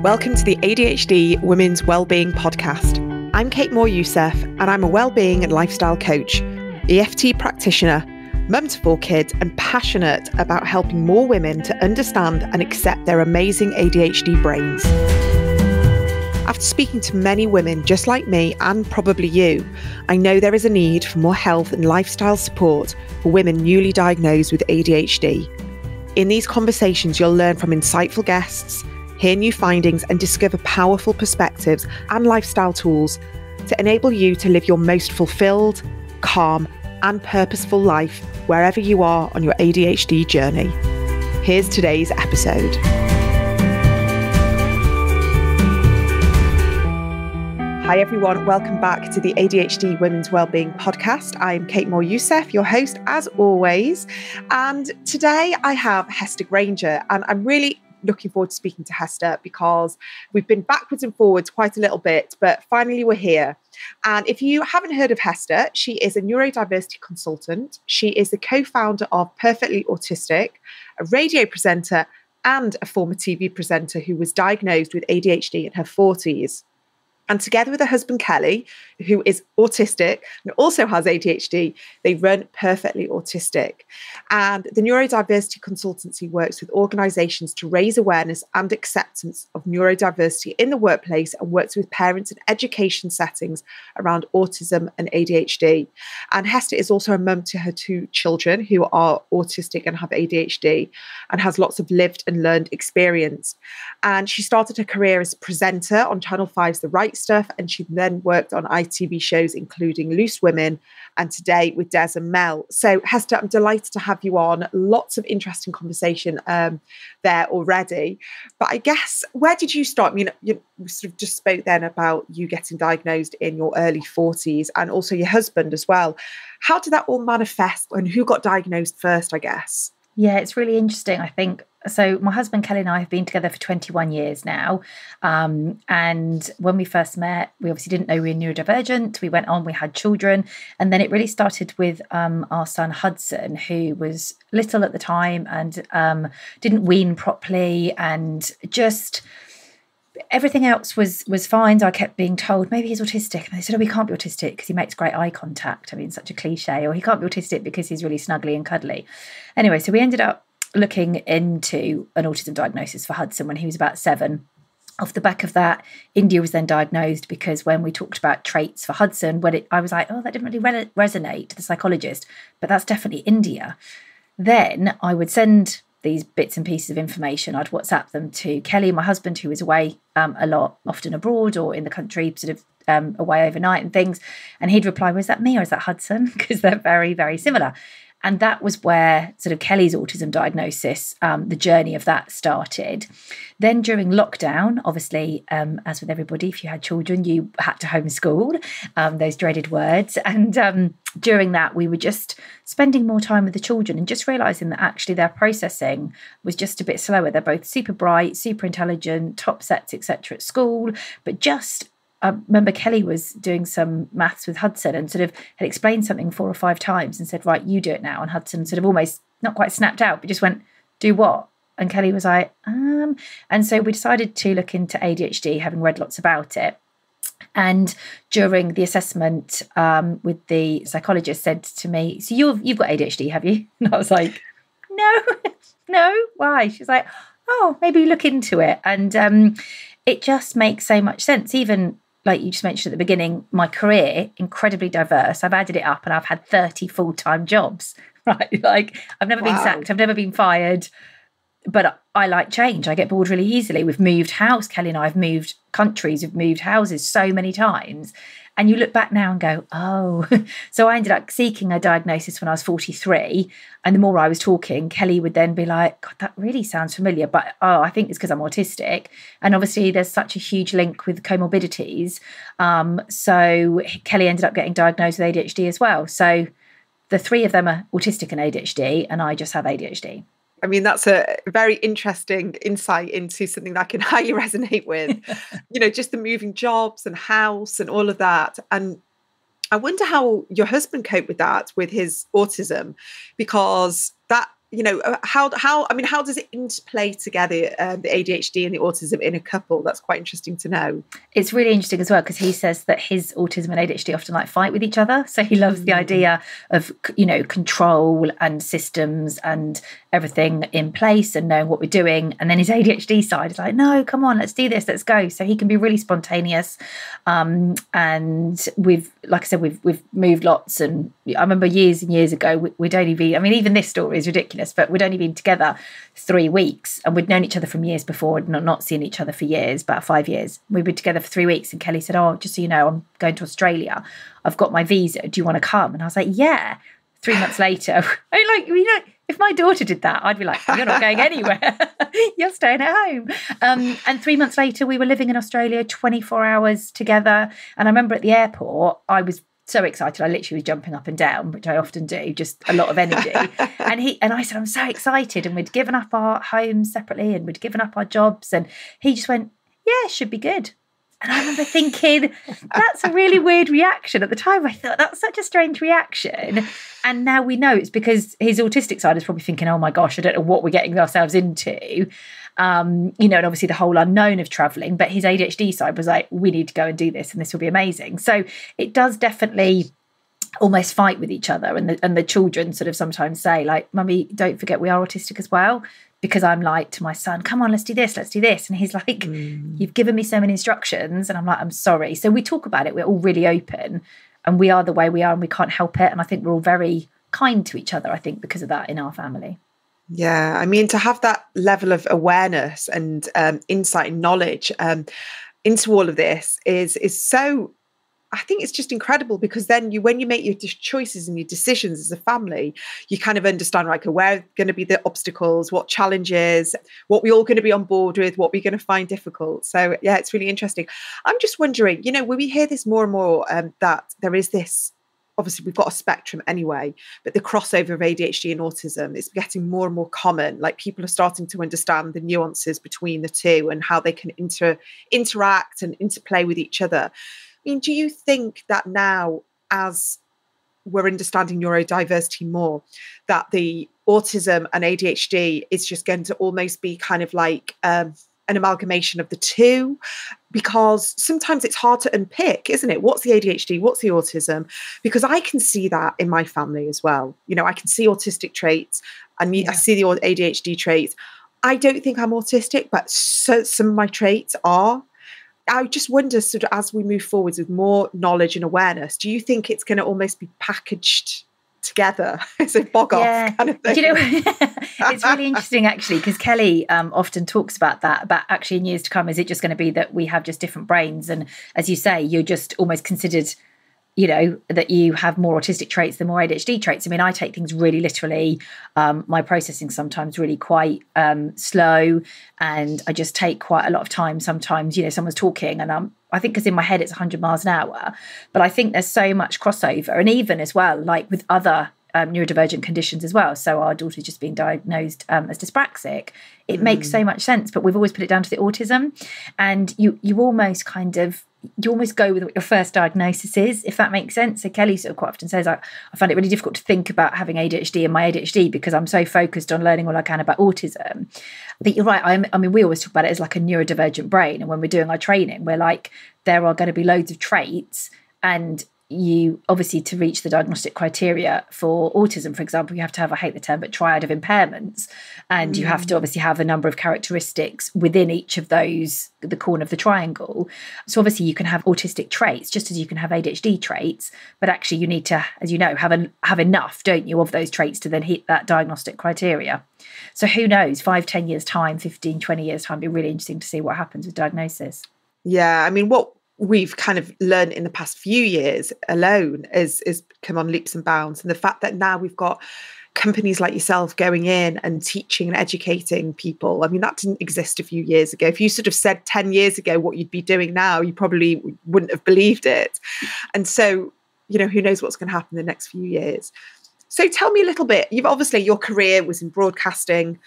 Welcome to the ADHD Women's Wellbeing podcast. I'm Kate Moore-Youssef, and I'm a wellbeing and lifestyle coach, EFT practitioner, mum to 4 kids, and passionate about helping more women to understand and accept their amazing ADHD brains. After speaking to many women just like me and probably you, I know there is a need for more health and lifestyle support for women newly diagnosed with ADHD. In these conversations, you'll learn from insightful guests, hear new findings, and discover powerful perspectives and lifestyle tools to enable you to live your most fulfilled, calm, and purposeful life wherever you are on your ADHD journey. Here's today's episode. Hi everyone, welcome back to the ADHD Women's Wellbeing podcast. I'm Kate Moore-Youssef, your host as always. And today I have Hester Granger, and I'm really looking forward to speaking to Hester because we've been backwards and forwards quite a little bit, but finally we're here. And if you haven't heard of Hester, she is a neurodiversity consultant. She is the co-founder of Perfectly Autistic, a radio presenter and a former TV presenter who was diagnosed with ADHD in her 40s. And together with her husband, Kelly, who is autistic and also has ADHD, they run Perfectly Autistic. And the neurodiversity consultancy works with organisations to raise awareness and acceptance of neurodiversity in the workplace and works with parents in education settings around autism and ADHD. And Hester is also a mum to her 2 children who are autistic and have ADHD and has lots of lived and learned experience. And she started her career as a presenter on Channel 5's The Right Stuff, and she then worked on ITV shows including Loose Women and Today with Des and Mel. So Hester, I'm delighted to have you on. Lots of interesting conversation there already. But I guess, where did you start? I mean, you sort of just spoke then about you getting diagnosed in your early 40s and also your husband as well. How did that all manifest and who got diagnosed first, I guess? Yeah, it's really interesting, I think. So my husband, Kelly, and I have been together for 21 years now. And when we first met, we obviously didn't know we were neurodivergent. We went on, we had children. And then it really started with our son, Hudson, who was little at the time and didn't wean properly, and just everything else was fine. So I kept being told maybe he's autistic, and they said, oh, he can't be autistic because he makes great eye contact. I mean, such a cliche. Or he can't be autistic because he's really snuggly and cuddly. Anyway, so we ended up looking into an autism diagnosis for Hudson when he was about 7. Off the back of that, India was then diagnosed because when we talked about traits for Hudson, I was like, oh, that didn't really resonate to the psychologist, but that's definitely India. Then I would send these bits and pieces of information. I'd WhatsApp them to Kelly, my husband, who was away a lot, often abroad or in the country, sort of away overnight and things. And he'd reply, well, is that me or is that Hudson? Because they're very, very similar. And that was where sort of Kelly's autism diagnosis, the journey of that started. Then during lockdown, obviously, as with everybody, if you had children, you had to homeschool, those dreaded words. And during that, we were just spending more time with the children and just realising that actually their processing was just a bit slower. They're both super bright, super intelligent, top sets, etc. at school, but just I remember Kelly was doing some maths with Hudson and sort of had explained something 4 or 5 times and said, right, you do it now. And Hudson sort of almost not quite snapped out, but just went, do what? And Kelly was like, And so we decided to look into ADHD, having read lots about it. And during the assessment with the psychologist said to me, so you've got ADHD, have you? And I was like, no, why? She's like, oh, maybe look into it. And it just makes so much sense. Even like you just mentioned at the beginning, my career, incredibly diverse. I've added it up and I've had 30 full-time jobs, right? Like I've never been sacked. I've never been fired, but I like change. I get bored really easily. We've moved house. Kelly and I have moved countries. We've moved houses so many times. And you look back now and go, oh. So I ended up seeking a diagnosis when I was 43. And the more I was talking, Kelly would then be like, God, that really sounds familiar. But, I think it's because I'm autistic. And obviously there's such a huge link with comorbidities. So Kelly ended up getting diagnosed with ADHD as well. So the 3 of them are autistic and ADHD, and I just have ADHD. I mean, that's a very interesting insight into something that I can highly resonate with, just the moving jobs and house and all of that. And I wonder how your husband coped with that, with his autism, because that how does it interplay together, the ADHD and the autism in a couple? That's quite interesting to know. It's really interesting as well, because he says that his autism and ADHD often like fight with each other. So he loves the idea of, control and systems and everything in place and knowing what we're doing. And then his ADHD side is like, no, come on, let's do this, let's go. So he can be really spontaneous. And we've moved lots. And I remember years and years ago, we'd only be, even this story is ridiculous, but we'd only been together 3 weeks, and we'd known each other from years before, not seen each other for years, about 5 years. We'd been together for 3 weeks, and Kelly said, oh, just so you know, I'm going to Australia. I've got my visa. Do you want to come? And I was like, yeah. 3 months later, if my daughter did that, I'd be like, you're not going anywhere. You're staying at home. And 3 months later, we were living in Australia, 24 hours together. And I remember at the airport, I was so excited. I literally was jumping up and down, which I often do, just a lot of energy. And I said, I'm so excited. And we'd given up our homes separately, and we'd given up our jobs. And he just went, yeah, it should be good. And I remember thinking, that's a really weird reaction. At the time, I thought, that's such a strange reaction. And now we know it's because his autistic side is probably thinking, oh my gosh, I don't know what we're getting ourselves into. And obviously the whole unknown of travelling. But his ADHD side was like, we need to go and do this, and this will be amazing. So it does definitely almost fight with each other. And the children sort of sometimes say, like, Mummy, don't forget we are autistic as well. Because I'm like to my son, come on, let's do this. And he's like, you've given me so many instructions. And I'm like, I'm sorry. So we talk about it. We're all really open, and we are the way we are, and we can't help it. And I think we're all very kind to each other, I think, because of that in our family. Yeah. To have that level of awareness and insight and knowledge into all of this is so, I think it's just incredible, because then when you make your choices and your decisions as a family, you kind of understand, like, where are going to be the obstacles, what challenges, what we're all going to be on board with, what we're going to find difficult. So yeah, it's really interesting. I'm just wondering, when we hear this more and more, that there is this, obviously we've got a spectrum anyway, but the crossover of ADHD and autism is getting more and more common. Like, people are starting to understand the nuances between the two and how they can interact and interplay with each other. Do you think that now, as we're understanding neurodiversity more, that the autism and ADHD is just going to almost be kind of like an amalgamation of the two? Because sometimes it's hard to unpick, isn't it? What's the ADHD? What's the autism? Because I can see that in my family as well. I can see autistic traits, and I see the ADHD traits. I don't think I'm autistic, but some of my traits are. I just wonder, sort of, as we move forwards with more knowledge and awareness, do you think it's going to almost be packaged together as a bog off kind of thing? It's really interesting, actually, because Kelly often talks about that, but actually in years to come, is it just going to be that we have just different brains? And as you say, you're just almost considered, that you have more autistic traits than more ADHD traits. I take things really literally. My processing sometimes really quite slow, and I just take quite a lot of time. Sometimes, someone's talking, and I think because in my head it's 100 miles an hour, but I think there's so much crossover, and even as well, like with other neurodivergent conditions as well. So our daughter's just being diagnosed as dyspraxic. It makes so much sense, but we've always put it down to the autism, and you almost go with what your first diagnosis is, if that makes sense. So Kelly sort of quite often says, I find it really difficult to think about having ADHD and my ADHD because I'm so focused on learning all I can about autism. But you're right. We always talk about it as like a neurodivergent brain. And when we're doing our training, we're like, there are going to be loads of traits, and you obviously, to reach the diagnostic criteria for autism, for example, you have to have, I hate the term, but triad of impairments. And you have to obviously have a number of characteristics within each of those, the corner of the triangle. So obviously you can have autistic traits just as you can have ADHD traits, but actually you need to, as you know, have enough, don't you, of those traits to then hit that diagnostic criteria. So who knows, 5-10 years time, 15-20 years time, it'd be really interesting to see what happens with diagnosis. Yeah, what we've kind of learned in the past few years alone is come on leaps and bounds. And the fact that now we've got companies like yourself going in and teaching and educating people. That didn't exist a few years ago. If you sort of said 10 years ago what you'd be doing now, you probably wouldn't have believed it. And so, who knows what's going to happen in the next few years. So tell me a little bit. You've obviously, your career was in broadcasting.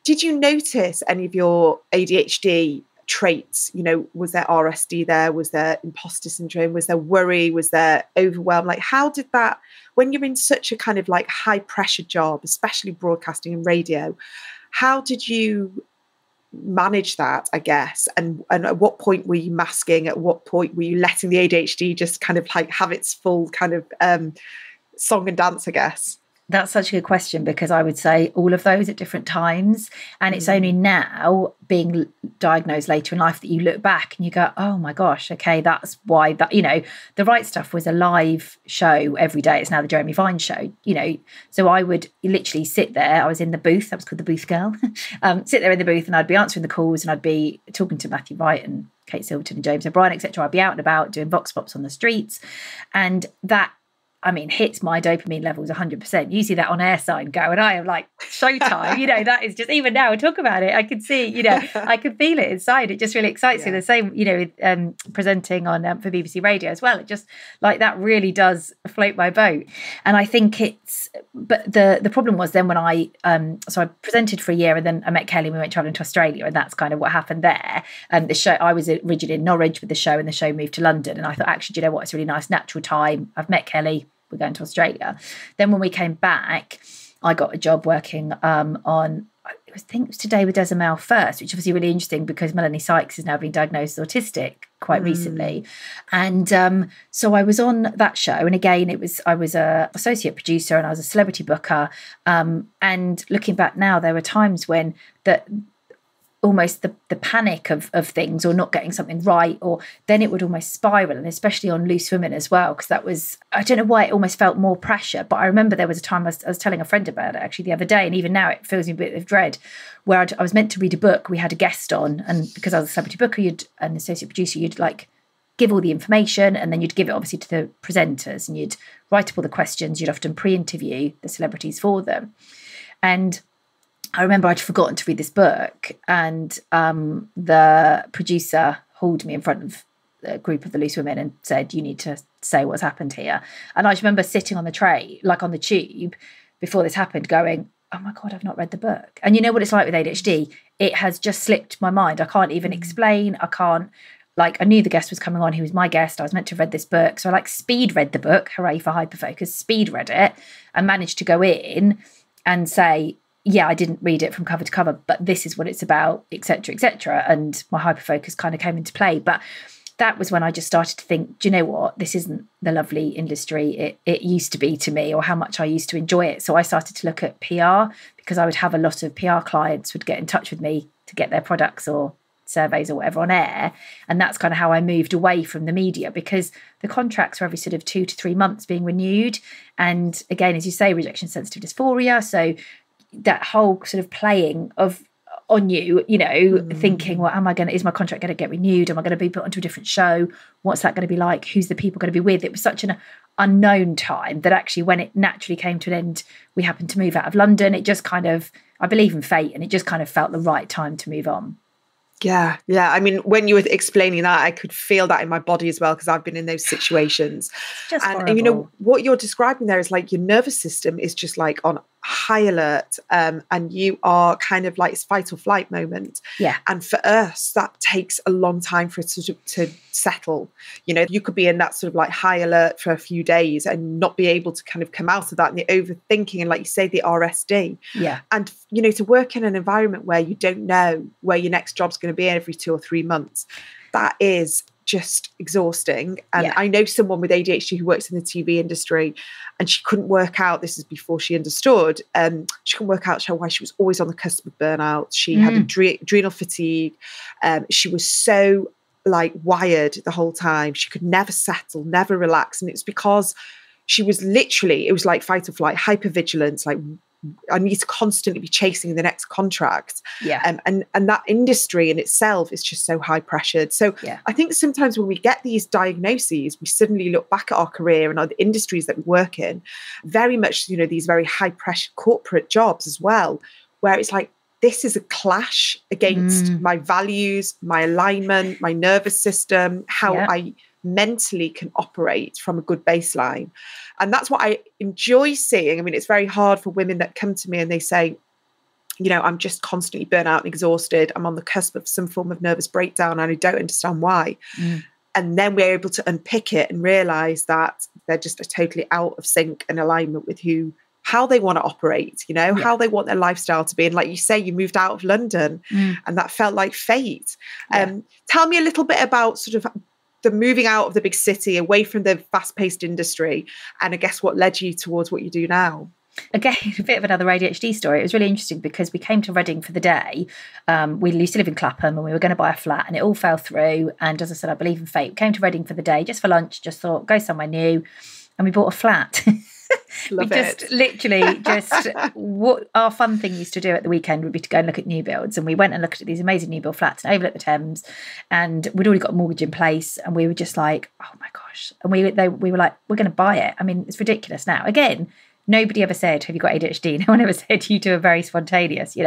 Did you notice any of your ADHD traits? You know, was there RSD there? Was there imposter syndrome? Was there worry? Was there overwhelm? Like, how did that, when you're in such a kind of like high pressure job, especially broadcasting and radio, how did you manage that, I guess? And at what point were you masking? At what point were you letting the ADHD just kind of like have its full kind of song and dance, I guess? That's such a good question, because I would say all of those at different times. And it's only now, being diagnosed later in life, that you look back and you go, oh my gosh, okay, that's why that, you know, The Right Stuff was a live show every day. It's now the Jeremy Vine show, you know. So I would literally sit there. I was in the booth. I was called the booth girl. Sit there in the booth, and I'd be answering the calls, and I'd be talking to Matthew Wright and Kate Silverton and James O'Brien, etc. I'd be out and about doing vox pops on the streets. And that, I mean, hits my dopamine levels 100%. You see that on air sign go, and I am like, showtime. You know, that is just, even now I talk about it, I can see, you know, I can feel it inside. It just really excites me. The same, you know, with presenting on for BBC Radio as well. It just, like, that really does float my boat. And I think it's, but the problem was then when so I presented for a year, and then I met Kelly and we went travelling to Australia, and that's kind of what happened there. And the show, I was originally in Norwich with the show, and the show moved to London. And I thought, actually, do you know what? It's a really nice natural time. I've met Kelly. We're going to Australia. Then when we came back, I got a job working on, I think it was Today with Des Mel first, which is obviously really interesting because Melanie Sykes has now been diagnosed as autistic quite recently. And so I was on that show. And again, I was a associate producer, and I was a celebrity booker. And looking back now, there were times when almost the panic of things, or not getting something right, or then it would almost spiral, and especially on Loose Women as well, because that was, I don't know why, it almost felt more pressure. But I remember there was a time I was telling a friend about it actually the other day, and even now it fills me a bit of dread, where I was meant to read a book. We had a guest on, and because I was a celebrity booker, an associate producer, you'd like give all the information, and then you'd give it obviously to the presenters, and you'd write up all the questions. You'd often pre-interview the celebrities for them. And I remember I'd forgotten to read this book, and the producer hauled me in front of a group of the Loose Women and said, you need to say what's happened here. And I just remember sitting on the tray, like on the tube before this happened, going, oh my God, I've not read the book. And you know what it's like with ADHD? It has just slipped my mind. I can't even explain. I can't, like, I knew the guest was coming on. He was my guest. I was meant to have read this book. So I speed read the book, hooray for hyperfocus, speed read it, and managed to go in and say, yeah, I didn't read it from cover to cover, but this is what it's about, etc., etc. And my hyperfocus kind of came into play. But that was when I just started to think, do you know what? This isn't the lovely industry it used to be to me, or how much I used to enjoy it. So I started to look at PR, because I would have a lot of PR clients would get in touch with me to get their products or surveys or whatever on air. And that's kind of how I moved away from the media, because the contracts were every sort of 2 to 3 months being renewed. And again, as you say, rejection sensitive dysphoria. So that whole sort of playing on you, you know, thinking, well, is my contract going to get renewed? Am I going to be put onto a different show? What's that going to be like? Who's the people going to be with? It was such an unknown time that actually when it naturally came to an end, we happened to move out of London. It just kind of, I believe in fate, and it just kind of felt the right time to move on. Yeah. I mean, when you were explaining that, I could feel that in my body as well, because I've been in those situations. And you know, what you're describing there is like your nervous system is just like on high alert, and you are kind of like it's fight or flight moment. Yeah. And for us, that takes a long time for it to settle. You know, you could be in that sort of like high alert for a few days and not be able to kind of come out of that, and the overthinking, and like you say, the RSD. Yeah. And, you know, to work in an environment where you don't know where your next job's going to be every 2 or 3 months, that is just exhausting. And I know someone with ADHD who works in the TV industry, and she couldn't work out, this is before she understood, she couldn't work out why she was always on the cusp of burnout. She had adrenal fatigue. She was so like wired the whole time. She could never settle, never relax. And it's because she was literally, it was like fight or flight, hypervigilance, like I need to constantly be chasing the next contract. Yeah. And that industry in itself is just so high pressured. So I think sometimes when we get these diagnoses, we suddenly look back at our career and other industries that we work in, very much, you know, these very high pressure corporate jobs as well, where it's like, this is a clash against my values, my alignment, my nervous system, how I mentally can operate from a good baseline. And that's what I enjoy seeing. I mean, it's very hard for women that come to me and they say, I'm just constantly burnt out and exhausted. I'm on the cusp of some form of nervous breakdown and I don't understand why. And then we're able to unpick it and realize that they're just totally out of sync and alignment with how they want to operate, how they want their lifestyle to be. And like you say, you moved out of London and that felt like fate. Tell me a little bit about sort of the moving out of the big city, away from the fast-paced industry, and I guess what led you towards what you do now. Again, a bit of another ADHD story. It was really interesting because we came to Reading for the day. We used to live in Clapham and we were going to buy a flat and it all fell through. And as I said, I believe in fate. We came to Reading for the day just for lunch, just thought, go somewhere new. And we bought a flat. What our fun thing used to do at the weekend would be to go and look at new builds. And we went and looked at these amazing new build flats and overlooked the Thames. And we'd already got a mortgage in place. And we were just like, oh my gosh. And we were like, we're going to buy it. I mean, it's ridiculous now. Again, nobody ever said, have you got ADHD? No one ever said you two are very spontaneous,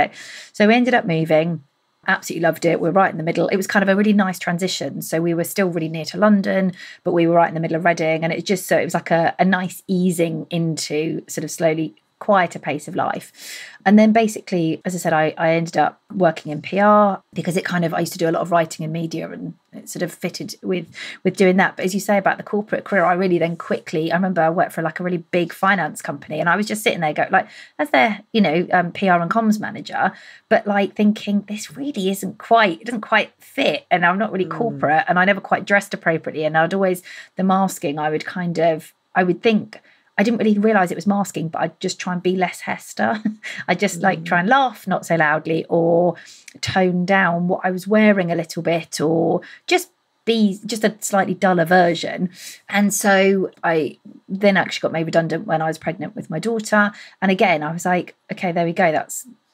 So we ended up moving, absolutely loved it. We're right in the middle. It was kind of a really nice transition. So we were still really near to London, but we were right in the middle of Reading. And it was like a nice easing into sort of slowly quieter pace of life. And then basically, as I said, I ended up working in PR because I used to do a lot of writing in media and it sort of fitted with doing that. But as you say about the corporate career, I really then quickly, I remember I worked for like a really big finance company and I was just sitting there as their, PR and comms manager, but like thinking this really it doesn't quite fit. And I'm not really corporate and I never quite dressed appropriately. And the masking, I would think, I didn't really realise it was masking, but I'd just try and be less Hester. I just try and laugh not so loudly or tone down what I was wearing a little bit or just be just a slightly duller version. And so I then actually got made redundant when I was pregnant with my daughter. And again, I was like, okay, there we go.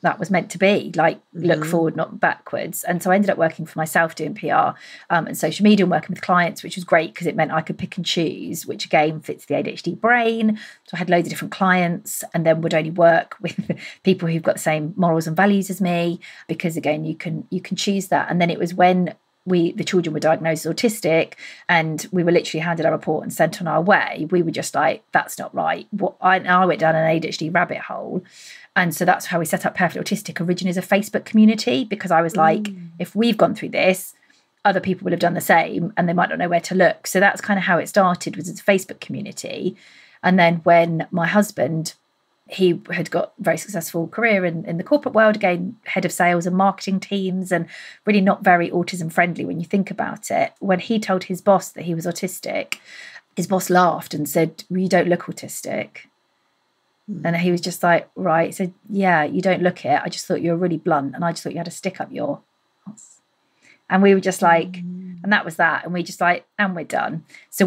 That was meant to be, look forward, not backwards. And so I ended up working for myself doing PR and social media and working with clients, which was great because it meant I could pick and choose, which again fits the ADHD brain. So I had loads of different clients and then would only work with people who've got the same morals and values as me because again, you can choose that. And then it was when the children were diagnosed as autistic and we were literally handed our report and sent on our way. We were just like, that's not right. I went down an ADHD rabbit hole. And so that's how we set up Perfectly Autistic originally as a Facebook community, because I was like, if we've gone through this, other people will have done the same and they might not know where to look. So that's kind of how it started, was as a Facebook community. And then when my husband, he had got a very successful career in the corporate world, again, head of sales and marketing teams, and really not very autism friendly when you think about it. When he told his boss that he was autistic, his boss laughed and said, well, you don't look autistic. And he was just like, right. He said, yeah, you don't look it. I just thought you were really blunt and I just thought you had to stick up your ass. And we were just like, and that was that. And we just like, and we're done. So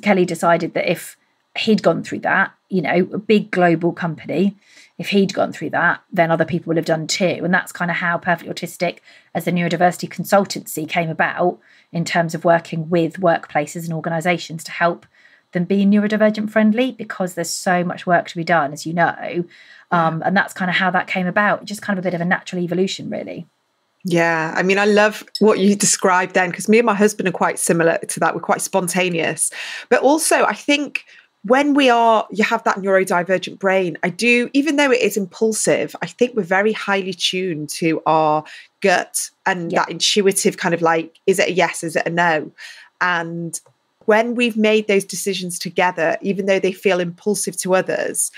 Kelly decided that if he'd gone through that, a big global company, if he'd gone through that, then other people would have done too. And that's kind of how Perfectly Autistic as the neurodiversity consultancy came about in terms of working with workplaces and organisations to help them be neurodivergent friendly, because there's so much work to be done, as you know. And that's kind of how that came about. Just kind of a bit of a natural evolution, really. Yeah. I mean, I love what you described then, because me and my husband are quite similar to that. We're quite spontaneous. But also, I think when you have that neurodivergent brain, even though it is impulsive, I think we're very highly tuned to our gut and that intuitive kind of like, is it a yes, is it a no? And when we've made those decisions together, even though they feel impulsive to others,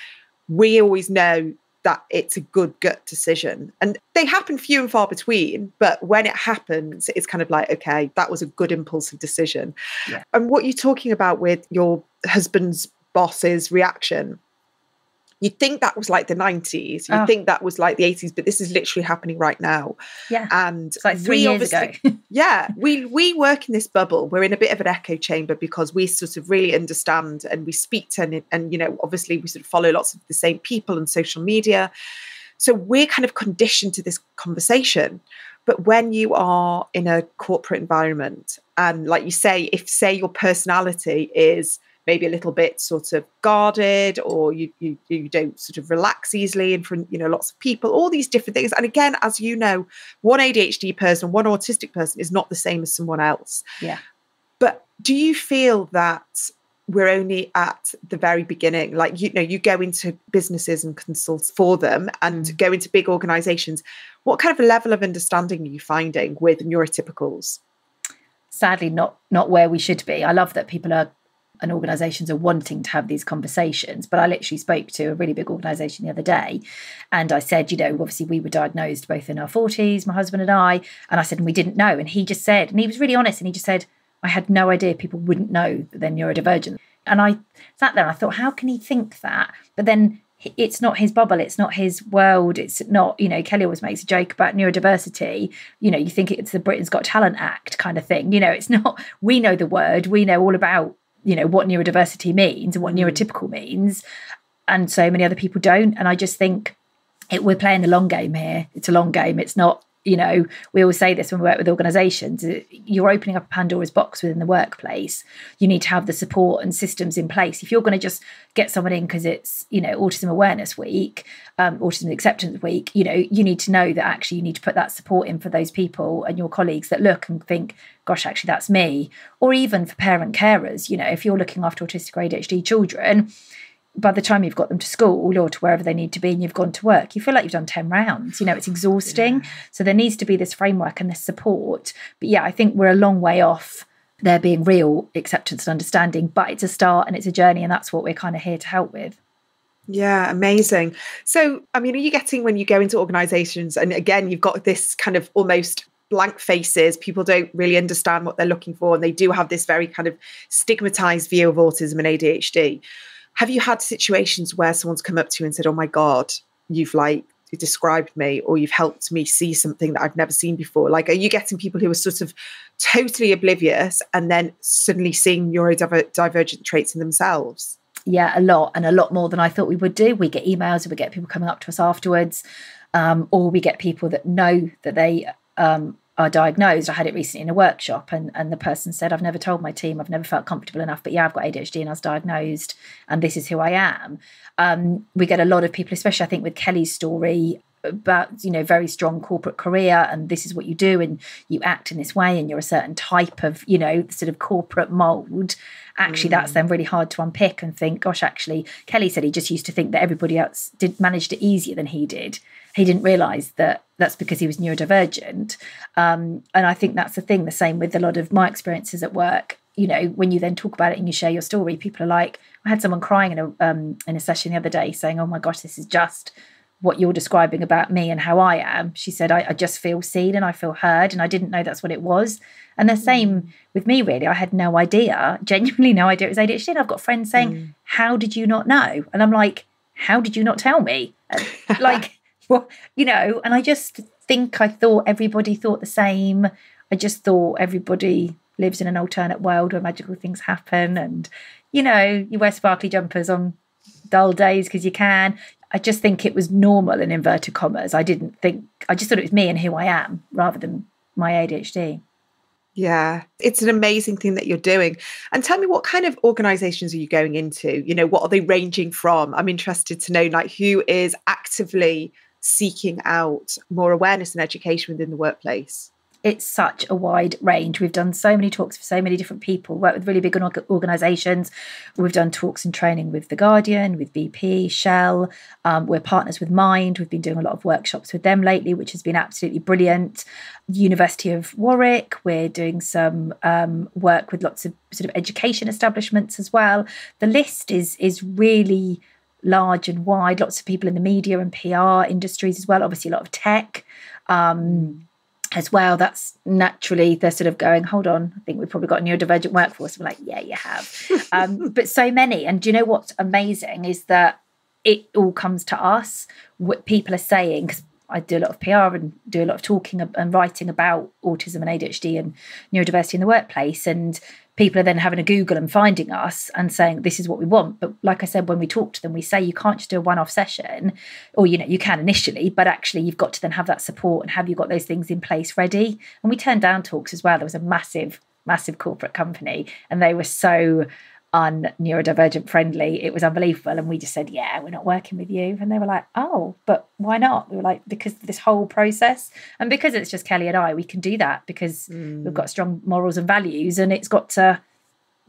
we always know that it's a good gut decision. And they happen few and far between, but when it happens, it's kind of like, okay, that was a good impulsive decision. Yeah. And what you're talking about with your husband's boss's reaction, you'd think that was like the 90s, you'd think that was like the 80s, but this is literally happening right now. Yeah. And it's like 3 years ago. Yeah, we work in this bubble. We're in a bit of an echo chamber because we sort of really understand and we speak to and obviously we sort of follow lots of the same people on social media. So we're kind of conditioned to this conversation. But when you are in a corporate environment and like you say, if say your personality is maybe a little bit sort of guarded, or you don't sort of relax easily in front, lots of people, all these different things. And again, as you know, one ADHD person, one autistic person is not the same as someone else. Yeah. But do you feel that we're only at the very beginning. Like, you go into businesses and consult for them and go into big organizations. What kind of a level of understanding are you finding with neurotypicals? Sadly, not where we should be. I love that people are and organisations are wanting to have these conversations. But I literally spoke to a really big organisation the other day, and I said, obviously we were diagnosed both in our 40s, my husband and I said, and we didn't know. And he just said, and he was really honest, and he just said, I had no idea people wouldn't know that they're neurodivergent. And I sat there and I thought, how can he think that? But then it's not his bubble, it's not his world, it's not, Kelly always makes a joke about neurodiversity. You think it's the Britain's Got Talent Act kind of thing. It's not, we know the word, we know all about what neurodiversity means and what neurotypical means, and so many other people don't. And I just think we're playing the long game here. It's a long game. It's not, we always say this when we work with organisations, you're opening up a Pandora's box within the workplace. You need to have the support and systems in place. If you're going to just get someone in because it's, Autism Awareness Week, Autism Acceptance Week, you need to know that actually you need to put that support in for those people and your colleagues that look and think, gosh, actually that's me. Or even for parent carers, if you're looking after autistic or ADHD children, by the time you've got them to school or to wherever they need to be and you've gone to work, you feel like you've done 10 rounds. It's exhausting. Yeah. So there needs to be this framework and this support. But yeah, I think we're a long way off there being real acceptance and understanding, but it's a start and it's a journey, and that's what we're kind of here to help with. Yeah, amazing. So, are you getting, when you go into organisations, and again, you've got this kind of almost blank faces, people don't really understand what they're looking for, and they do have this very kind of stigmatised view of autism and ADHD. Have you had situations where someone's come up to you and said, oh my God, you've described me, or you've helped me see something that I've never seen before? Like, are you getting people who are sort of totally oblivious and then suddenly seeing neurodivergent traits in themselves? Yeah, a lot, and a lot more than I thought we would do. We get emails, and we get people coming up to us afterwards, or we get people that know that they are diagnosed. I had it recently in a workshop, and the person said, I've never told my team, I've never felt comfortable enough, but yeah, I've got ADHD and I was diagnosed and this is who I am. We get a lot of people, especially I think with Kelly's story, about very strong corporate career, and this is what you do, and you act in this way, and you're a certain type of sort of corporate mold. Actually that's then really hard to unpick and think, gosh, actually Kelly said he just used to think that everybody else managed it easier than he did. He didn't realise that that's because he was neurodivergent. And I think that's the thing, the same with a lot of my experiences at work. When you then talk about it and you share your story, people are like, I had someone crying in a session the other day saying, oh my gosh, this is just what you're describing about me and how I am. She said, I just feel seen and I feel heard, and I didn't know that's what it was. And the same with me, really. I had no idea, genuinely no idea it was ADHD. And I've got friends saying, how did you not know? And I'm like, how did you not tell me? Like, well, and I just think I thought everybody thought the same. I just thought everybody lives in an alternate world where magical things happen, and, you wear sparkly jumpers on dull days because you can. I just think it was normal, in inverted commas. I just thought it was me and who I am rather than my ADHD. Yeah, it's an amazing thing that you're doing. And tell me, what kind of organisations are you going into? What are they ranging from? I'm interested to know, who is actively seeking out more awareness and education within the workplace? It's such a wide range. We've done so many talks for so many different people, worked with really big organisations. We've done talks and training with The Guardian, with BP, Shell. We're partners with Mind. We've been doing a lot of workshops with them lately, which has been absolutely brilliant. University of Warwick, we're doing some work with lots of sort of education establishments as well. The list is really large and wide. Lots of people in the media and PR industries as well. Obviously, a lot of tech. As well, that's naturally, they're sort of going, hold on, I think we've probably got a neurodivergent workforce. We're like, yeah, you have. But so many. And do you know what's amazing is that it all comes to us. What people are saying, because I do a lot of PR and do a lot of talking and writing about autism and ADHD and neurodiversity in the workplace. And people are then having a Google and finding us and saying, this is what we want. But like I said, when we talk to them, we say you can't just do a one-off session, or, you can initially, but actually you've got to then have that support, and have you got those things in place ready? And we turned down talks as well. There was a massive, massive corporate company, and they were so neurodivergent friendly. It was unbelievable. And we just said, yeah, we're not working with you. And they were like, oh, but why not? We were like, because of this whole process, and because it's just Kelly and I, we can do that because we've got strong morals and values, and it's got to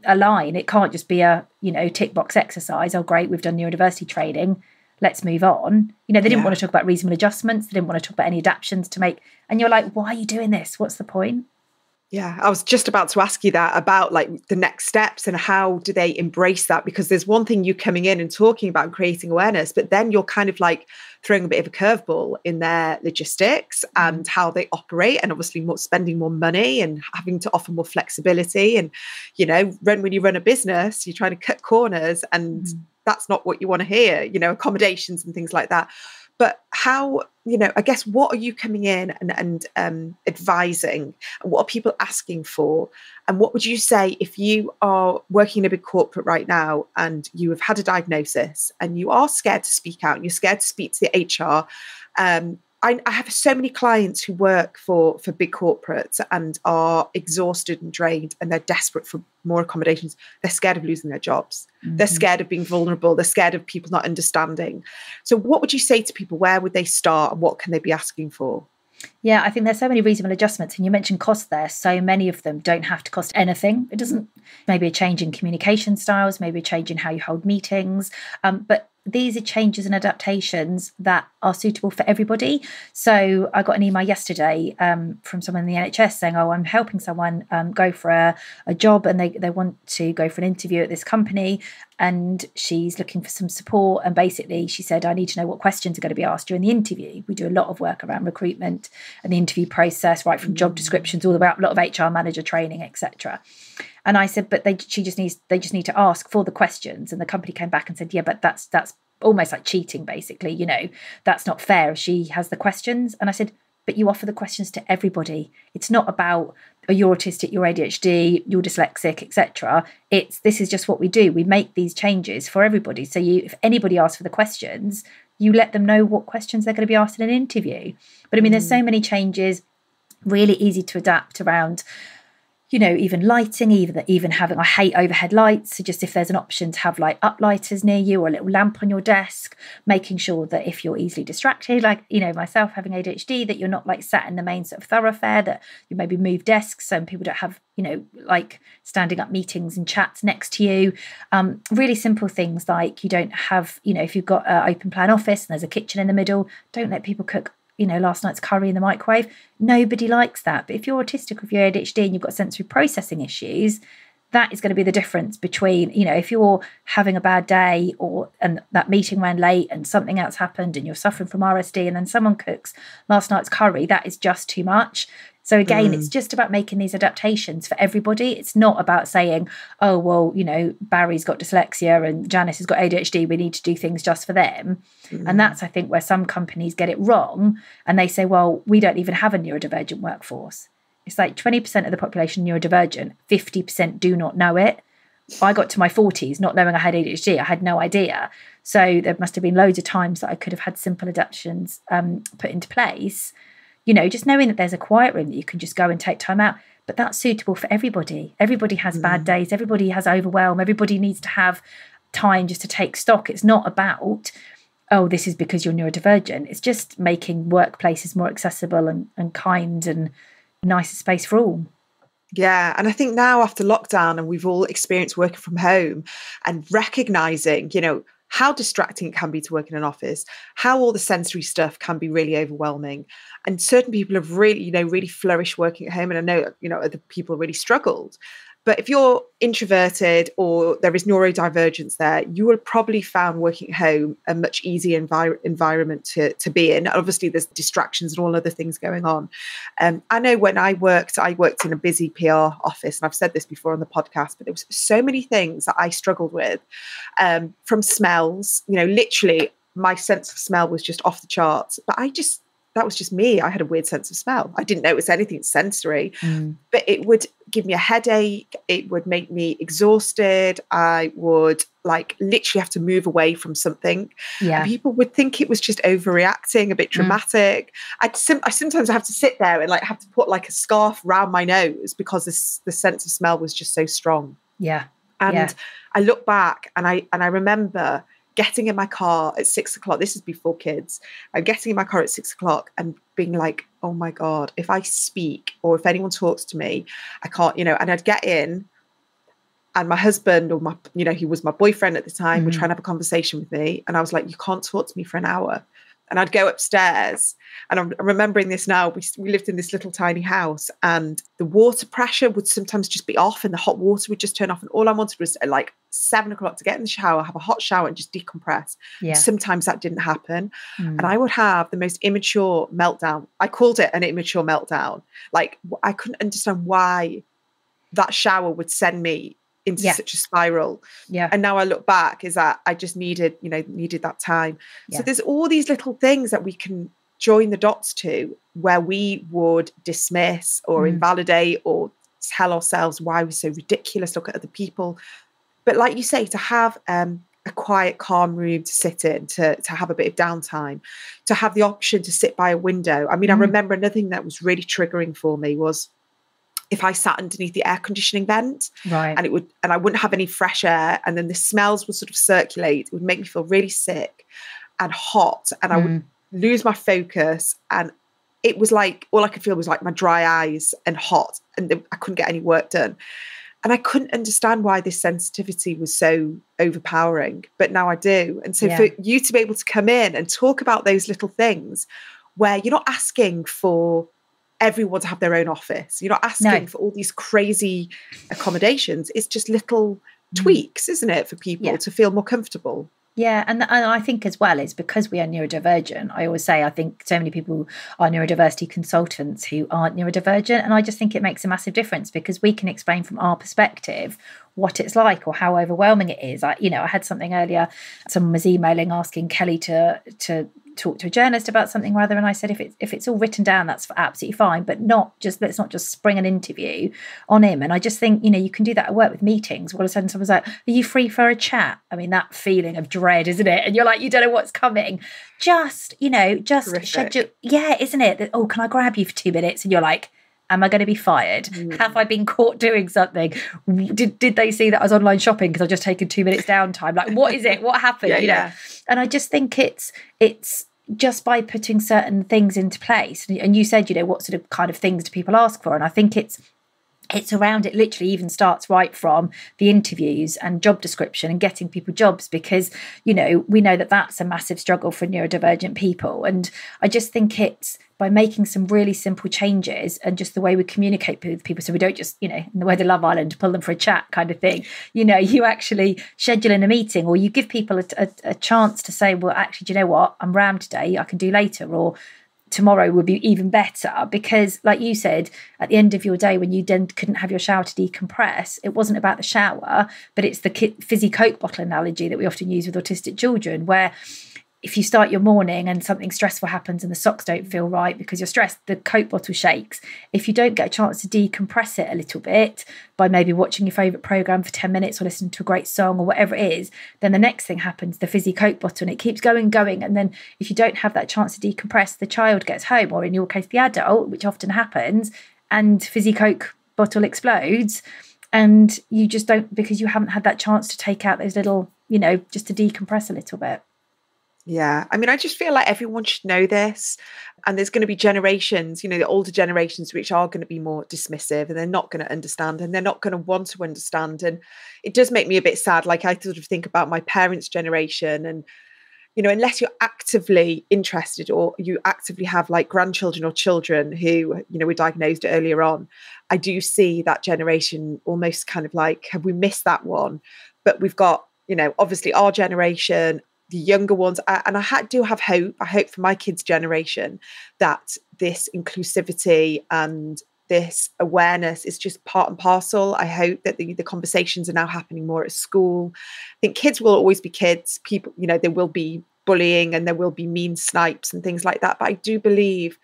align. It can't just be a, tick box exercise. Oh, great, we've done neurodiversity training, let's move on. They didn't want to talk about reasonable adjustments. They didn't want to talk about any adaptations to make. And you're like, why are you doing this? What's the point? Yeah, I was just about to ask you that about like the next steps and how do they embrace that? Because there's one thing you coming in and talking about creating awareness, but then you're kind of like throwing a bit of a curveball in their logistics and how they operate, and obviously spending more money and having to offer more flexibility. And, when you run a business, you're trying to cut corners, and that's not what you want to hear, accommodations and things like that. But how, I guess, what are you coming in and advising? What are people asking for? And what would you say if you are working in a big corporate right now and you have had a diagnosis and you are scared to speak out and you're scared to speak to the HR? I have so many clients who work for big corporates and are exhausted and drained, and they're desperate for more accommodations. They're scared of losing their jobs. They're scared of being vulnerable. They're scared of people not understanding. So what would you say to people? Where would they start and what can they be asking for? Yeah, I think there's so many reasonable adjustments, and you mentioned cost there. So many of them don't have to cost anything. It doesn't, maybe a change in communication styles, maybe a change in how you hold meetings. But these are changes and adaptations that are suitable for everybody. So I got an email yesterday from someone in the NHS saying, oh, I'm helping someone go for a job, and they want to go for an interview at this company, and she's looking for some support. And basically she said, I need to know what questions are going to be asked during the interview. We do a lot of work around recruitment and the interview process, right from job descriptions all the way up, a lot of HR manager training, etc. And I said, but they just need to ask for the questions. And the company came back and said, yeah, but that's almost like cheating, basically. That's not fair if she has the questions. And I said, but you offer the questions to everybody. It's not about, oh, you're autistic, you're ADHD, you're dyslexic, etc. This is just what we do. We make these changes for everybody. So if anybody asks for the questions, you let them know what questions they're going to be asked in an interview. But I mean, there's so many changes, really easy to adapt around, even lighting, even having, I hate overhead lights. So just if there's an option to have like uplighters near you or a little lamp on your desk, making sure that if you're easily distracted, like, myself having ADHD, that you're not like sat in the main sort of thoroughfare, that you maybe move desks so people don't have, like standing up meetings and chats next to you. Really simple things like you don't have, if you've got an open plan office and there's a kitchen in the middle, don't let people cook last night's curry in the microwave. Nobody likes that. But if you're autistic or if you're ADHD and you've got sensory processing issues, that is going to be the difference between, if you're having a bad day and that meeting ran late and something else happened and you're suffering from RSD and then someone cooks last night's curry, that is just too much. So again, it's just about making these adaptations for everybody. It's not about saying, oh, well, Barry's got dyslexia and Janice has got ADHD. We need to do things just for them. And that's, I think, where some companies get it wrong. And they say, well, we don't even have a neurodivergent workforce. It's like 20% of the population neurodivergent, 50% do not know it. I got to my 40s not knowing I had ADHD. I had no idea. So there must have been loads of times that I could have had simple adaptations put into place. Just knowing that there's a quiet room that you can just go and take time out. But that's suitable for everybody. Everybody has bad days. Everybody has overwhelm. Everybody needs to have time just to take stock. It's not about, oh, this is because you're neurodivergent. It's just making workplaces more accessible and kind and a nicer space for all. Yeah. And I think now after lockdown and we've all experienced working from home and recognizing, how distracting it can be to work in an office, how all the sensory stuff can be really overwhelming. And certain people have really, really flourished working at home. And I know, other people really struggled. But if you're introverted or there is neurodivergence there, you will probably found working at home a much easier environment to be in. Obviously, there's distractions and all other things going on. I know when I worked in a busy PR office, and I've said this before on the podcast, but there was so many things that I struggled with, from smells. Literally, my sense of smell was just off the charts. But that was just me. I had a weird sense of smell. I didn't know it was anything sensory, but it would give me a headache. It would make me exhausted. I would literally have to move away from something. Yeah. And people would think it was just overreacting, a bit dramatic. I sometimes have to sit there and have to put a scarf around my nose because the sense of smell was just so strong. Yeah. And I look back and I remember getting in my car at 6 o'clock. This is before kids. I'm getting in my car at 6 o'clock and being like, oh my God, if I speak or if anyone talks to me, I can't, and I'd get in And my husband, or he was my boyfriend at the time, would try and have a conversation with me. And I was like, you can't talk to me for an hour. And I'd go upstairs, and I'm remembering this now. We lived in this little tiny house, and the water pressure would sometimes just be off, and the hot water would just turn off. And all I wanted was at like 7 o'clock to get in the shower, have a hot shower, and just decompress. Yeah. And sometimes that didn't happen. And I would have the most immature meltdown. I called it an immature meltdown. Like, I couldn't understand why that shower would send me into such a spiral. Yeah. And now I look back, is that I just needed that time. Yeah. So there's all these little things that we can join the dots to, where we would dismiss or invalidate or tell ourselves why we're so ridiculous, look at other people. But like you say, to have a quiet, calm room to sit in, to have a bit of downtime, to have the option to sit by a window. I mean, I remember another thing that was really triggering for me was if I sat underneath the air conditioning vent, right, and I wouldn't have any fresh air, and then the smells would sort of circulate. It would make me feel really sick and hot, and I would lose my focus. And it was like, all I could feel was like my dry eyes and hot, and I couldn't get any work done. And I couldn't understand why this sensitivity was so overpowering, but now I do. And so for you to be able to come in and talk about those little things, where you're not asking for everyone to have their own office. You're not asking for all these crazy accommodations. It's just little tweaks, isn't it, for people to feel more comfortable? Yeah, and I think as well, it's because we are neurodivergent. I always say, I think so many people are neurodiversity consultants who aren't neurodivergent. And I just think it makes a massive difference, because we can explain from our perspective what it's like or how overwhelming it is. I had something earlier, someone was emailing asking Kelly to talk to a journalist about something or other, and I said, if it's all written down, that's absolutely fine, but let's not just spring an interview on him. And I just think, you can do that at work with meetings. All of a sudden someone's like, are you free for a chat? I mean, that feeling of dread, isn't it? And you're like, you don't know what's coming. Just schedule. Yeah, isn't it? That, can I grab you for 2 minutes? And you're like, am I going to be fired? Have I been caught doing something? Did they see that I was online shopping because I've just taken 2 minutes downtime? Like, what is it? What happened? Yeah. And I just think it's just by putting certain things into place. And you said, what sort of kind of things do people ask for? And I think it's around, it literally even starts right from the interviews and job description and getting people jobs, because, we know that that's a massive struggle for neurodivergent people. And I just think it's by making some really simple changes and just the way we communicate with people. So we don't just, in the way of Love Island, pull them for a chat kind of thing. You actually schedule in a meeting, or you give people a chance to say, well, actually, do you know what? I'm rammed today. I can do later, or tomorrow would be even better. Because like you said, at the end of your day, when you then couldn't have your shower to decompress, it wasn't about the shower, but it's the fizzy Coke bottle analogy that we often use with autistic children, where if you start your morning and something stressful happens and the socks don't feel right because you're stressed, the Coke bottle shakes. If you don't get a chance to decompress it a little bit by maybe watching your favourite programme for 10 minutes or listening to a great song or whatever it is, then the next thing happens, the fizzy Coke bottle, and it keeps going. And then if you don't have that chance to decompress, the child gets home, or in your case, the adult, which often happens, and fizzy Coke bottle explodes. And you just don't, because you haven't had that chance to take out those little, just to decompress a little bit. Yeah. I mean, I just feel like everyone should know this. And there's going to be generations, the older generations, which are going to be more dismissive, and they're not going to understand, and they're not going to want to understand. And it does make me a bit sad. Like, I sort of think about my parents' generation, and, unless you're actively interested or you actively have like grandchildren or children who, were diagnosed earlier on, I do see that generation almost kind of like, have we missed that one? But we've got, obviously our generation, the younger ones, and I do have hope. I hope for my kids' generation that this inclusivity and this awareness is just part and parcel. I hope that the conversations are now happening more at school. I think kids will always be kids. People, there will be bullying and there will be mean snipes and things like that. But I do believe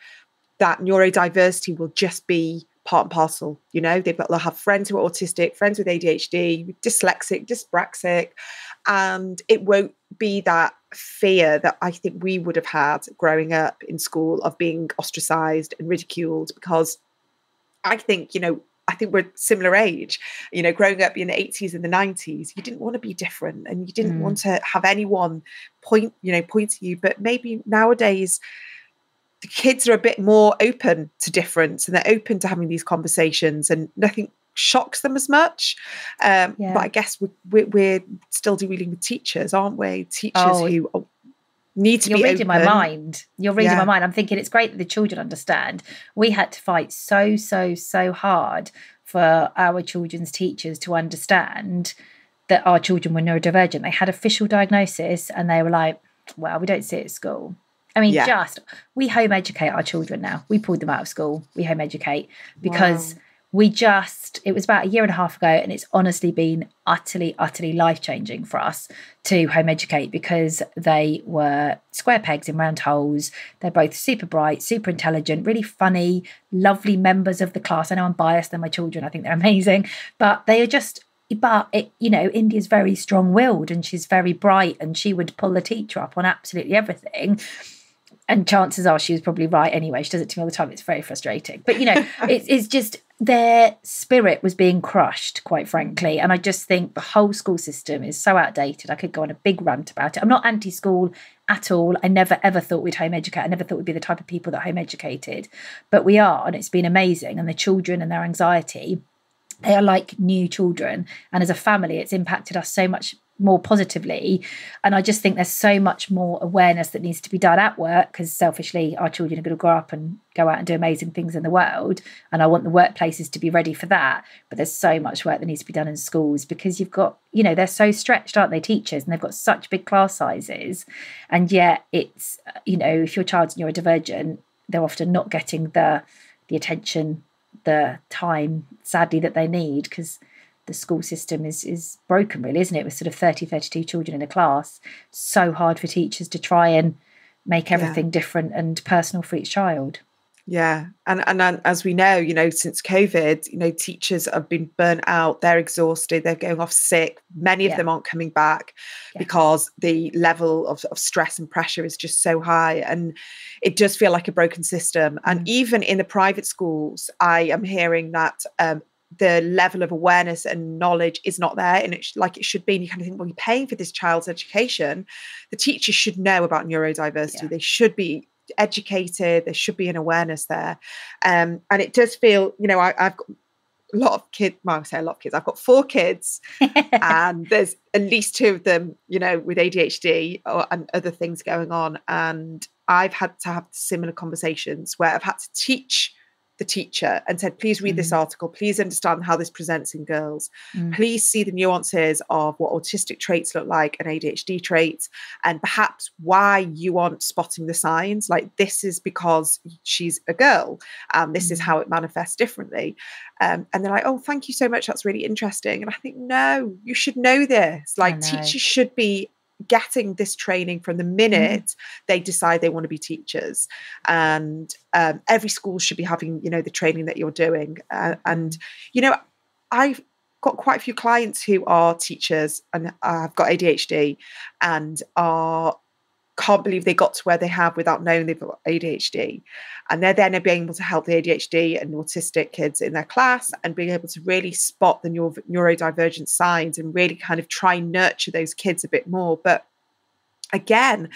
that neurodiversity will just be part and parcel. They'll have friends who are autistic, friends with ADHD, dyslexic, dyspraxic, and it won't be that fear that I think we would have had growing up in school of being ostracized and ridiculed, because I think, we're similar age, growing up in the 80s and the 90s, you didn't want to be different, and you didn't want to have anyone point to you. But maybe nowadays the kids are a bit more open to difference, and they're open to having these conversations, and nothing shocks them as much. But I guess we're still dealing with teachers, aren't we? Teachers who need to be open. You're reading my mind. You're reading my mind. I'm thinking it's great that the children understand. We had to fight so hard for our children's teachers to understand that our children were neurodivergent. They had official diagnosis and they were like, well, we don't see it at school. I mean, we home educate our children now. We pulled them out of school. We home educate because it was about a year and a half ago, and it's honestly been utterly life-changing for us to home educate, because they were square pegs in round holes. They're both super bright, super intelligent, really funny, lovely members of the class. I know I'm biased, they're my children. I think they're amazing. But they are just, India's very strong-willed, and she's very bright, and she would pull the teacher up on absolutely everything. And chances are she was probably right anyway. She does it to me all the time. It's very frustrating. But, it's just their spirit was being crushed, quite frankly. And I just think the whole school system is so outdated. I could go on a big rant about it. I'm not anti-school at all. I never, ever thought we'd home educate. I never thought we'd be the type of people that home educated. But we are, and it's been amazing. And the children and their anxiety, they are like new children. And as a family, it's impacted us so much more positively. And I just think there's so much more awareness that needs to be done at work, because selfishly our children are going to grow up and go out and do amazing things in the world, and I want the workplaces to be ready for that. But there's so much work that needs to be done in schools, because you've got, they're so stretched, aren't they, teachers, and they've got such big class sizes, and yet it's, if your child's neurodivergent, they're often not getting the attention, the time, sadly, that they need, because the school system is broken, really, isn't it? With sort of 32 children in a class. So hard for teachers to try and make everything different and personal for each child. Yeah. And as we know, since COVID, teachers have been burnt out. They're exhausted. They're going off sick. Many of them aren't coming back because the level of stress and pressure is just so high. And it does feel like a broken system. And even in the private schools, I am hearing that the level of awareness and knowledge is not there, and it should be. And you kind of think, well, you're paying for this child's education. The teachers should know about neurodiversity. They should be educated. There should be an awareness there. And it does feel, I've got a lot of kids. Well, I say a lot of kids. I've got 4 kids, and there's at least 2 of them, with ADHD and other things going on. And I've had to have similar conversations where I've had to teach the teacher and said, please read this article, please understand how this presents in girls, please see the nuances of what autistic traits look like and ADHD traits, and perhaps why you aren't spotting the signs, like this is because she's a girl, this is how it manifests differently. And they're like, oh, thank you so much, that's really interesting. And I think, no, you should know this. Like, teachers should be getting this training from the minute they decide they want to be teachers, and every school should be having the training that you're doing. And I've got quite a few clients who are teachers and have got ADHD and can't believe they got to where they have without knowing they've got ADHD. And they're then being able to help the ADHD and autistic kids in their class and being able to really spot the neurodivergent signs and really kind of try and nurture those kids a bit more. But again,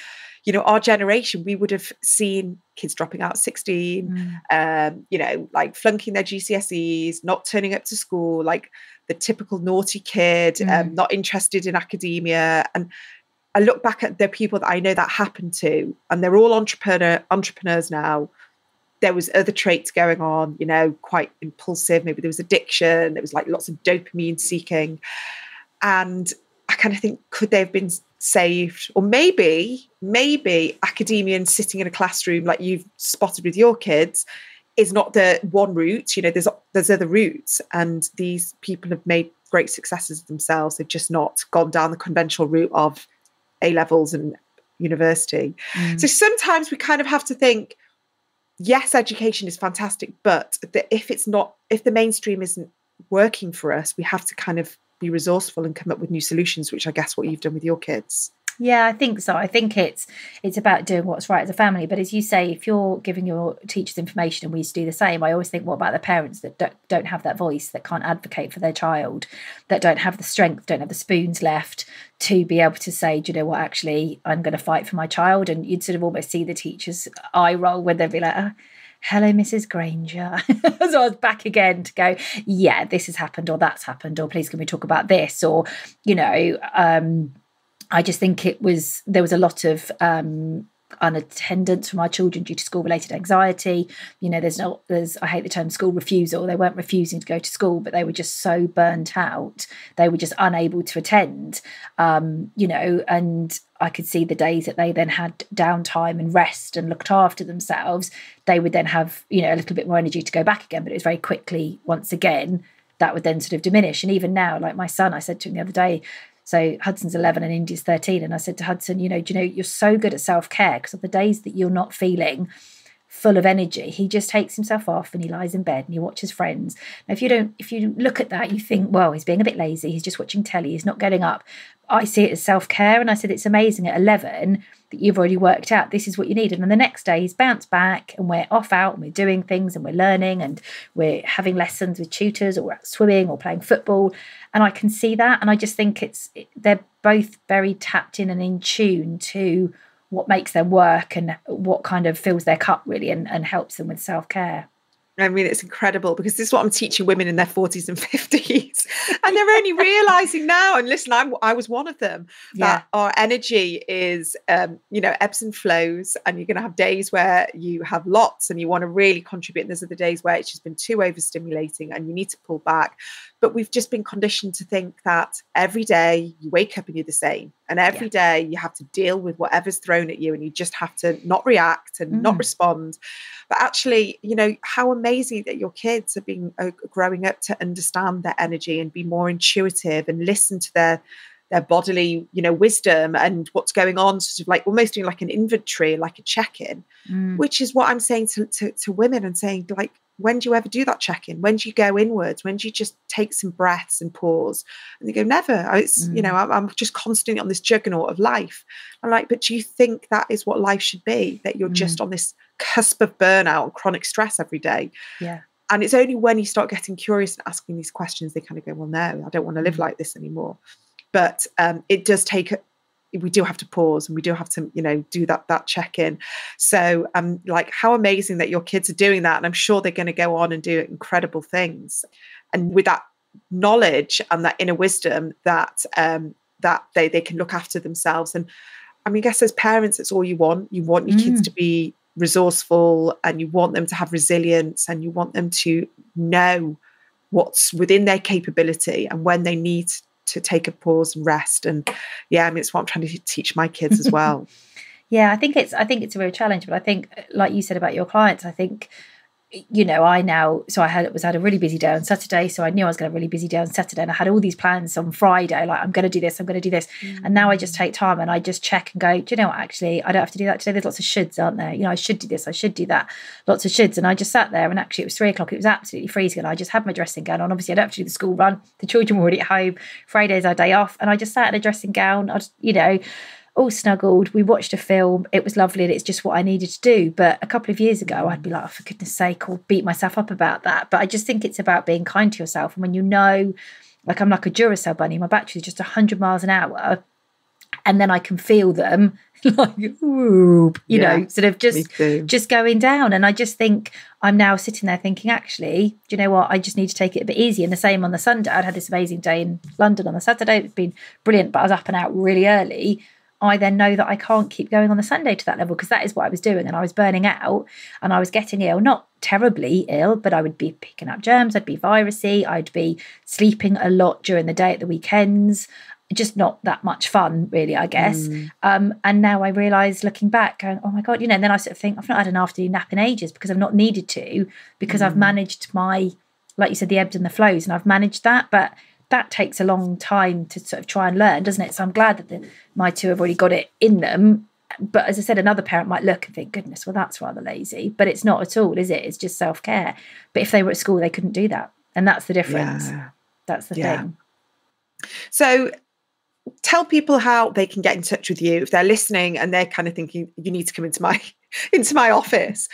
our generation, we would have seen kids dropping out at 16, like flunking their GCSEs, not turning up to school, like the typical naughty kid, not interested in academia. And I look back at the people that I know that happened to, and they're all entrepreneurs now. There was other traits going on, quite impulsive. Maybe there was addiction. There was like lots of dopamine seeking. And I kind of think, could they have been saved? Or maybe academia and sitting in a classroom like you've spotted with your kids is not the one route. There's other routes, and these people have made great successes themselves. They've just not gone down the conventional route of A-levels and university. So sometimes we kind of have to think, yes, education is fantastic, but if the mainstream isn't working for us, we have to kind of be resourceful and come up with new solutions, which I guess what you've done with your kids. Yeah, I think so. I think it's about doing what's right as a family. But as you say, if you're giving your teachers information, and we used to do the same, I always think, what about the parents that don't have that voice, that can't advocate for their child, that don't have the strength, don't have the spoons left to be able to say, do you know what, actually, I'm going to fight for my child. And you'd sort of almost see the teacher's eye roll when they'd be like, oh, hello, Mrs. Granger. So I was back again to go, yeah, this has happened, or that's happened, or please can we talk about this, or, you know, I just think there was a lot of unattendance from our children due to school-related anxiety. You know, there's I hate the term school refusal. They weren't refusing to go to school, but they were just so burnt out. They were just unable to attend, you know, and I could see the days that they then had downtime and rest and looked after themselves, they would then have, you know, a little bit more energy to go back again. But it was very quickly, once again, that would then sort of diminish. And even now, like my son, I said to him the other day, so Hudson's 11 and Indy's 13. And I said to Hudson, you know, do you know, you're so good at self-care, because of the days that you're not feeling full of energy, he just takes himself off and he lies in bed and he watches Friends. Now, if you look at that, you think, well, he's being a bit lazy. He's just watching telly. He's not getting up. I see it as self-care. And I said, it's amazing at 11 that you've already worked out this is what you need. And then the next day he's bounced back and we're off out and we're doing things and we're learning and we're having lessons with tutors, or we're out swimming or playing football. And I can see that. And I just think they're both very tapped in and in tune to what makes them work and what kind of fills their cup, really, and helps them with self-care. I mean, it's incredible, because this is what I'm teaching women in their 40s and 50s. And they're only realizing now, and listen, I was one of them, that our energy is, you know, ebbs and flows, and you're going to have days where you have lots and you want to really contribute. And there's other days where it's just been too overstimulating and you need to pull back. But we've just been conditioned to think that every day you wake up and you're the same. And every day you have to deal with whatever's thrown at you, and you just have to not react and not respond. But actually, you know, how amazing that your kids are growing up to understand their energy and be more intuitive and listen to their bodily, you know, wisdom and what's going on, sort of like almost doing like an inventory, like a check-in, which is what I'm saying to women, and saying, like, when do you ever do that check-in? When do you go inwards? When do you just take some breaths and pause? And they go, never. It's, you know, I'm just constantly on this juggernaut of life. I'm like, but do you think that is what life should be? That you're just on this cusp of burnout and chronic stress every day? Yeah. And it's only when you start getting curious and asking these questions, they kind of go, well, no, I don't want to live like this anymore. But it does take we do have to pause, and we do have to, you know, do that check-in. So like, how amazing that your kids are doing that. And I'm sure they're going to go on and do incredible things. And with that knowledge and that inner wisdom that that they can look after themselves. And I mean, I guess as parents, it's all you want. You want your kids to be resourceful, and you want them to have resilience, and you want them to know what's within their capability and when they need to take a pause and rest. And I mean, it's what I'm trying to teach my kids as well. Yeah, I think it's a real challenge. But I think, like you said about your clients, I think, you know, I had a really busy day on Saturday, so I knew I was going to have a really busy day on Saturday, and I had all these plans on Friday, like, I'm going to do this, and now I just take time and I just check and go, do you know what, actually, I don't have to do that today. There's lots of shoulds, aren't there? You know, I should do this, I should do that, lots of shoulds. And I just sat there, and actually it was 3:00, it was absolutely freezing, and I just had my dressing gown on. Obviously I don't have to do the school run, the children were already at home, Friday's our day off, and I just sat in a dressing gown, you know, all snuggled. We watched a film. It was lovely, and it's just what I needed to do. But a couple of years ago, I'd be like, oh, for goodness sake, or beat myself up about that. But I just think it's about being kind to yourself. And when you know, like, I'm like a Duracell bunny, my battery is just 100 miles an hour, and then I can feel them like, whoop, you know, sort of just going down. And I just think I'm now sitting there thinking, actually, do you know what? I just need to take it a bit easy. And the same on the Sunday. I'd had this amazing day in London on the Saturday. It's been brilliant, but I was up and out really early. I then know that I can't keep going on the Sunday to that level, because that is what I was doing, and I was burning out and I was getting ill, not terribly ill, but I would be picking up germs, I'd be virusy, I'd be sleeping a lot during the day at the weekends, just not that much fun, really, I guess. And now I realise, looking back, going, oh my God, you know, and then I sort of think, I've not had an afternoon nap in ages, because I've not needed to, because I've managed my, like you said, the ebbs and the flows, and I've managed that. But that takes a long time to sort of try and learn, doesn't it? So I'm glad that my two have already got it in them. But as I said, another parent might look and think, goodness, well, that's rather lazy. But it's not at all, is it? It's just self-care. But if they were at school, they couldn't do that. And that's the difference. That's the thing. So tell people how they can get in touch with you if they're listening and they're kind of thinking, you need to come into my office.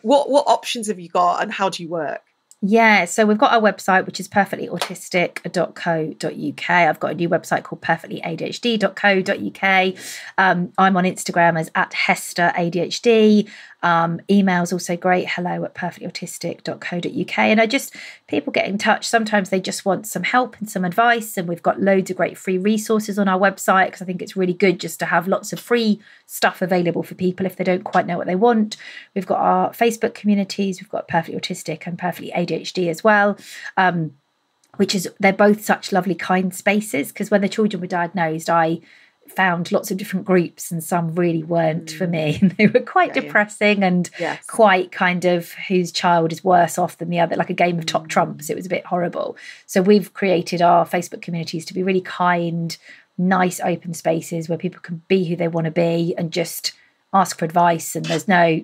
What options have you got and how do you work? Yeah, so we've got our website, which is perfectlyautistic.co.uk. I've got a new website called perfectlyadhd.co.uk. I'm on Instagram as @HesterADHD. Email's also great, hello@perfectlyautistic.co.uk. And people get in touch. Sometimes they just want some help and some advice. And we've got loads of great free resources on our website, because I think it's really good just to have lots of free stuff available for people if they don't quite know what they want. We've got our Facebook communities. We've got Perfectly Autistic and Perfectly ADHD as well. They're both such lovely, kind spaces, because when the children were diagnosed, I found lots of different groups and some really weren't for me, and they were quite depressing and quite kind of whose child is worse off than the other, like a game of top trumps. It was a bit horrible. So we've created our Facebook communities to be really kind, nice, open spaces where people can be who they want to be and just ask for advice, and there's no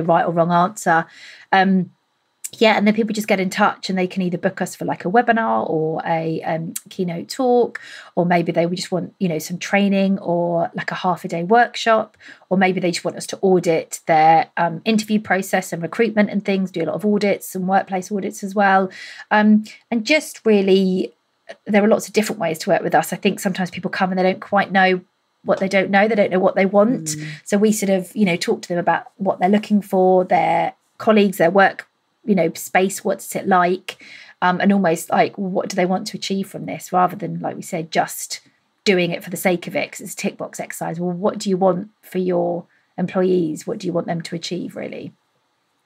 right or wrong answer. And then people just get in touch and they can either book us for like a webinar or a keynote talk, or maybe they would just want, some training or like a half-a-day workshop, or maybe they just want us to audit their interview process and recruitment and things, do a lot of audits and workplace audits as well. And just really, there are lots of different ways to work with us. I think sometimes people come and they don't quite know what they don't know. They don't know what they want. So we sort of, talk to them about what they're looking for, their colleagues, their work, space, what's it like, and almost like, what do they want to achieve from this, rather than, like we said, just doing it for the sake of it because it's a tick box exercise. Well, what do you want for your employees? What do you want them to achieve, really?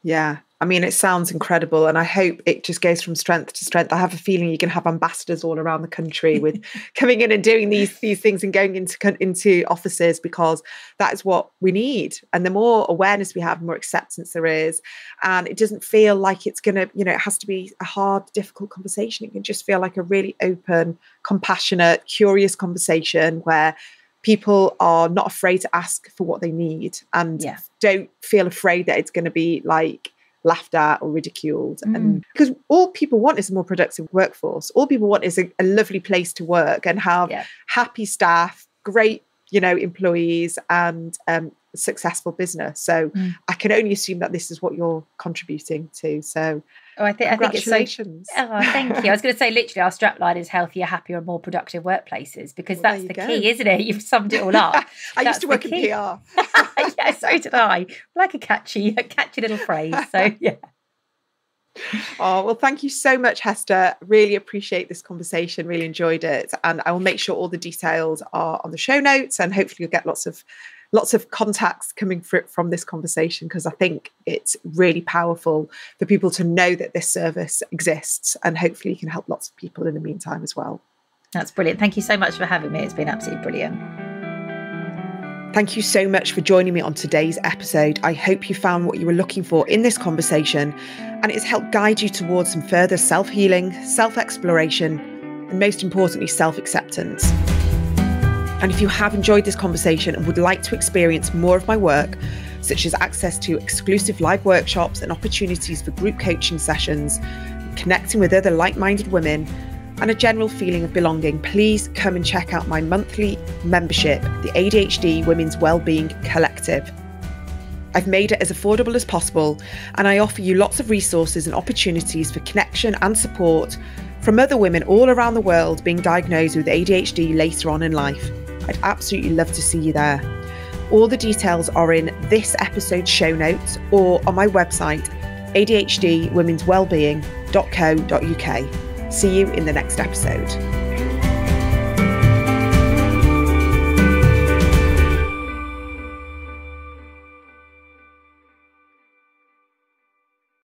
Yeah, I mean, it sounds incredible, and I hope it just goes from strength to strength. I have a feeling you can have ambassadors all around the country with coming in and doing these things and going into offices, because that is what we need. And the more awareness we have, the more acceptance there is, and it doesn't feel like it's going to, it has to be a hard, difficult conversation. It can just feel like a really open, compassionate, curious conversation where people are not afraid to ask for what they need and don't feel afraid that it's going to be like laughed at or ridiculed. And because all people want is a more productive workforce. All people want is a lovely place to work and have happy staff, great, employees, and successful business. So I can only assume that this is what you're contributing to. So I think congratulations. It's so, thank you. I was going to say, literally, our strapline is healthier, happier, and more productive workplaces, because that's the key, isn't it? You've summed it all up. I used to work in PR. Yeah, so did I. Like a catchy little phrase. So yeah. Oh, well, thank you so much, Hester. Really appreciate this conversation. Really enjoyed it. And I will make sure all the details are on the show notes, and hopefully you'll get lots of contacts coming from this conversation, because I think it's really powerful for people to know that this service exists, and hopefully you can help lots of people in the meantime as well. That's brilliant. Thank you so much for having me. It's been absolutely brilliant. Thank you so much for joining me on today's episode. I hope you found what you were looking for in this conversation, and it's helped guide you towards some further self-healing, self-exploration, and most importantly, self-acceptance. And if you have enjoyed this conversation and would like to experience more of my work, such as access to exclusive live workshops and opportunities for group coaching sessions, connecting with other like-minded women, and a general feeling of belonging, please come and check out my monthly membership, the ADHD Women's Wellbeing Collective. I've made it as affordable as possible, and I offer you lots of resources and opportunities for connection and support from other women all around the world being diagnosed with ADHD later on in life. I'd absolutely love to see you there. All the details are in this episode's show notes or on my website, adhdwomenswellbeing.co.uk. See you in the next episode.